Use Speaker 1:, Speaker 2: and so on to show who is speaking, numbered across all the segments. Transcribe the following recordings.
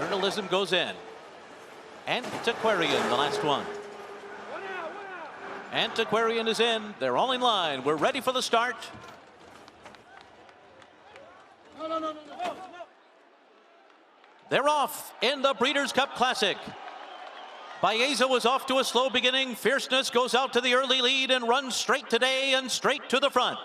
Speaker 1: Journalism goes in. Antiquarian, the last one. Antiquarian is in. They're all in line. We're ready for the start. They're off in the Breeders' Cup Classic. Baeza was off to a slow beginning. Fierceness goes out to the early lead and runs straight today and straight to the front.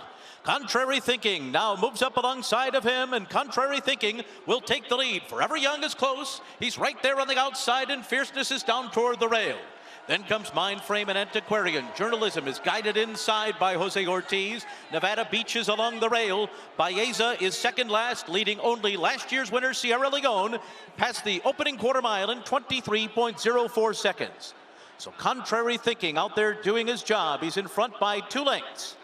Speaker 1: Contrary Thinking now moves up alongside of him, and Contrary Thinking will take the lead. Forever Young is close. He's right there on the outside, and Fierceness is down toward the rail. Then comes Mind Frame and Antiquarian. Journalism is guided inside by Jose Ortiz. Nevada Beach is along the rail. Baeza is second last, leading only last year's winner, Sierra Leone, past the opening quarter mile in 23.04 seconds. So Contrary Thinking out there doing his job. He's in front by 2 lengths.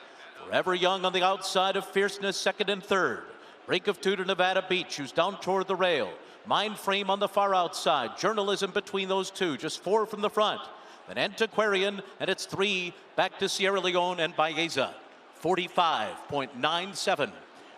Speaker 1: Forever Young on the outside of Fierceness, second and third. Break of two to Nevada Beach, who's down toward the rail. Mind Frame on the far outside. Journalism between those two, just 4 from the front. Then Antiquarian, and it's 3 back to Sierra Leone and Baeza. 45.97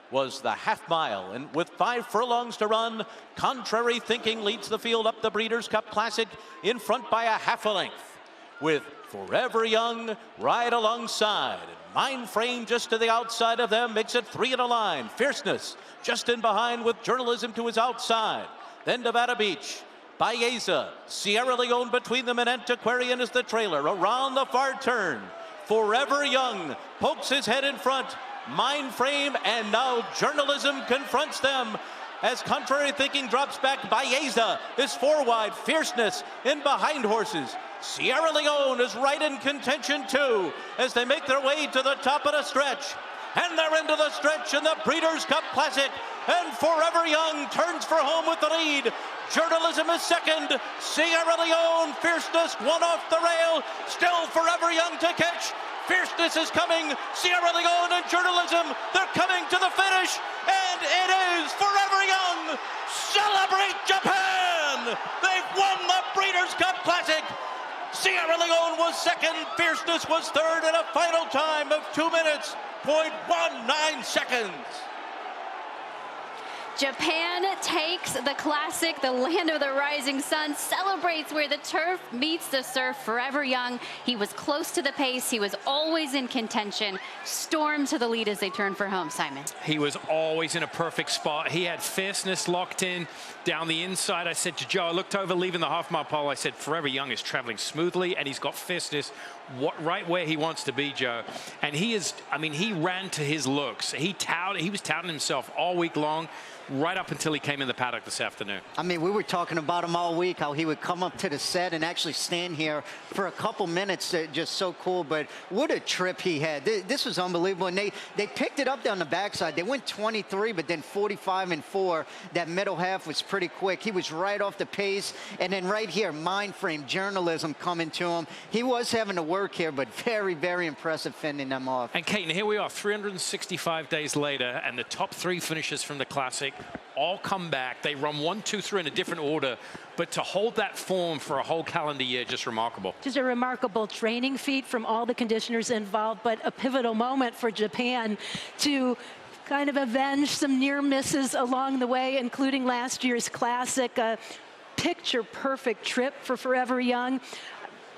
Speaker 1: was the half mile, and with 5 furlongs to run, Contrary Thinking leads the field up the Breeders' Cup Classic in front by a half a length, with Forever Young right alongside. Mind Frame just to the outside of them makes it 3 in a line. Fierceness just in behind with Journalism to his outside. Then Nevada Beach, Baeza, Sierra Leone between them, and Antiquarian is the trailer. Around the far turn, Forever Young pokes his head in front. Mind Frame, and now Journalism confronts them. As Contrary Thinking drops back, Baeza is 4 wide. Fierceness in behind horses. Sierra Leone is right in contention too, as they make their way to the top of the stretch. And they're into the stretch in the Breeders' Cup Classic. And Forever Young turns for home with the lead. Journalism is second. Sierra Leone, Fierceness, 1 off the rail. Still Forever Young to catch. Fierceness is coming. Sierra Leone and Journalism, they're coming to the finish. And it is Forever Young. Celebrate Japan! They've won the Breeders' Cup Classic. Sierra Leone was second. Fierceness was third in a final time of 2 minutes, 0.19 seconds.
Speaker 2: Japan takes the classic, the land of the rising sun, celebrates where the turf meets the surf. Forever Young, he was close to the pace, he was always in contention, stormed to the lead as they turned for home, Simon.
Speaker 3: He was always in a perfect spot. He had Fierceness locked in down the inside. I said to Joe, I looked over leaving the half-mile pole, I said, Forever Young is traveling smoothly, and he's got Fierceness right where he wants to be, Joe. And he is, I mean, he ran to his looks. He was touting himself all week long, right up until he came in the paddock this afternoon.
Speaker 4: I mean, we were talking about him all week, how he would come up to the set and actually stand here for a couple minutes. Just so cool. But what a trip he had. This was unbelievable. And they picked it up down the backside. They went 23, but then 45 and 4. That middle half was pretty quick. He was right off the pace. And then right here, Mind Frame, Journalism coming to him. He was having to work here, but very, very impressive fending them off.
Speaker 3: And Kate, here we are 365 days later, and the top 3 finishers from the Classic all come back. They run 1, 2, 3 in a different order, but to hold that form for a whole calendar year, just remarkable.
Speaker 5: Just a remarkable training feat from all the conditioners involved, but a pivotal moment for Japan to kind of avenge some near misses along the way, including last year's Classic. A picture-perfect trip for Forever Young.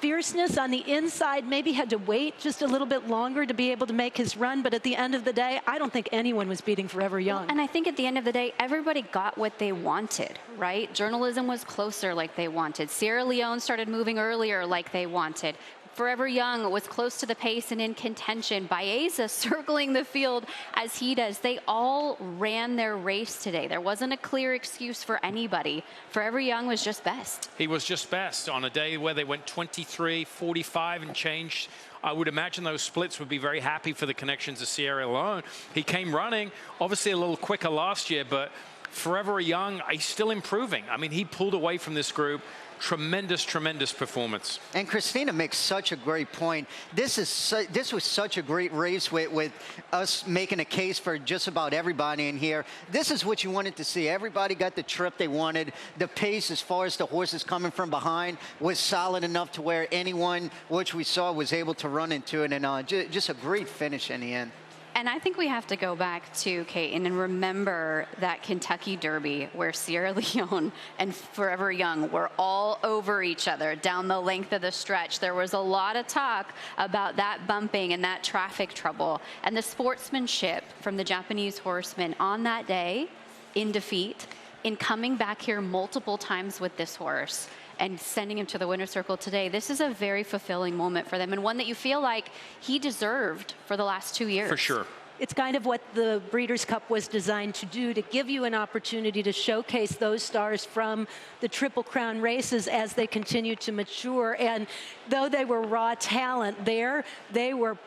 Speaker 5: Fierceness on the inside maybe had to wait just a little bit longer to be able to make his run, but at the end of the day, I don't think anyone was beating Forever Young.
Speaker 2: Well, and I think at the end of the day, everybody got what they wanted, right? Journalism was closer like they wanted. Sierra Leone started moving earlier like they wanted. Forever Young was close to the pace and in contention. Baeza circling the field as he does. They all ran their race today. There wasn't a clear excuse for anybody. Forever Young was just best.
Speaker 3: He was just best on a day where they went 23, 45 and change. I would imagine those splits would be very happy for the connections of Sierra Leone. He came running, obviously a little quicker last year, but Forever Young, he's still improving. I mean, he pulled away from this group. Tremendous, tremendous performance.
Speaker 4: And Christina makes such a great point. This was such a great race with us making a case for just about everybody in here. This is what you wanted to see. Everybody got the trip they wanted. The pace, as far as the horses coming from behind, was solid enough to where anyone, which we saw, was able to run into it. And just a great finish in the end.
Speaker 2: And I think we have to go back to, Kate, and remember that Kentucky Derby where Sierra Leone and Forever Young were all over each other down the length of the stretch. There was a lot of talk about that bumping and that traffic trouble. And the sportsmanship from the Japanese horsemen on that day in defeat, in coming back here multiple times with this horse and sending him to the winner's circle today, this is a very fulfilling moment for them, and one that you feel like he deserved for the last 2 years.
Speaker 3: For sure.
Speaker 5: It's kind of what the Breeders' Cup was designed to do, to give you an opportunity to showcase those stars from the Triple Crown races as they continue to mature. And though they were raw talent there, they were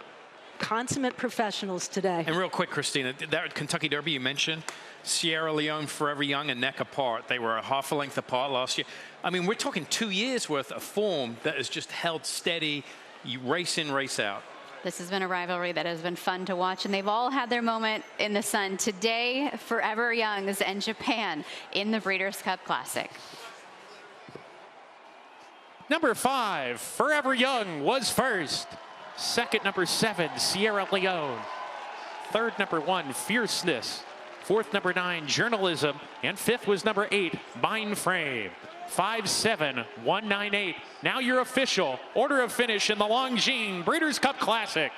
Speaker 5: consummate professionals today.
Speaker 3: And real quick, Christina, that Kentucky Derby you mentioned, Sierra Leone, Forever Young, and neck apart. They were a half a length apart last year. I mean, we're talking 2 years worth of form that has just held steady, you race in, race out.
Speaker 2: This has been a rivalry that has been fun to watch, and they've all had their moment in the sun. Today, Forever Youngs and Japan in the Breeders' Cup Classic.
Speaker 6: Number 5, Forever Young was first. Second, number 7, Sierra Leone. Third, number 1, Fierceness. Fourth, number 9, Journalism. And fifth was number 8, Mind Frame. 5-7-1-9-8. Now your official order of finish in the Longines Breeders' Cup Classic.